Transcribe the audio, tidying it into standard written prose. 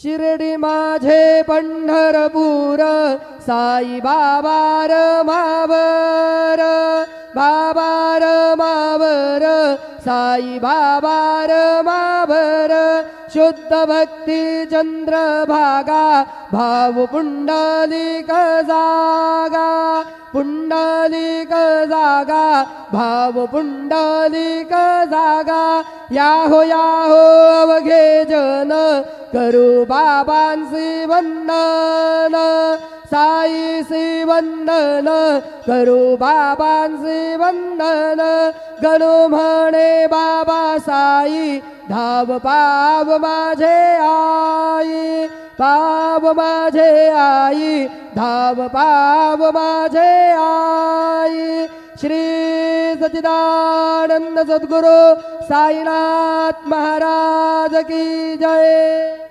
शिर्डी माझे पंढरपूर साई बाबा रमावर बाबा रमावर साई बाबा रमावर शुद्ध भक्ती चंद्रभागा भाव पुंडलिक जागा पुंडलिक जागा भाव पुंडलिक जागा याहो अवघे जन करू बाबांसी वंदन साईसी वंदन करू बाबांसी वंदन गणू म्हणे बाबा साई धाव पाव माझे आई पाव माझे आई धाव पाव माझे आई श्री सच्चिदानंद सद्गुरु साईनाथ महाराज की जय।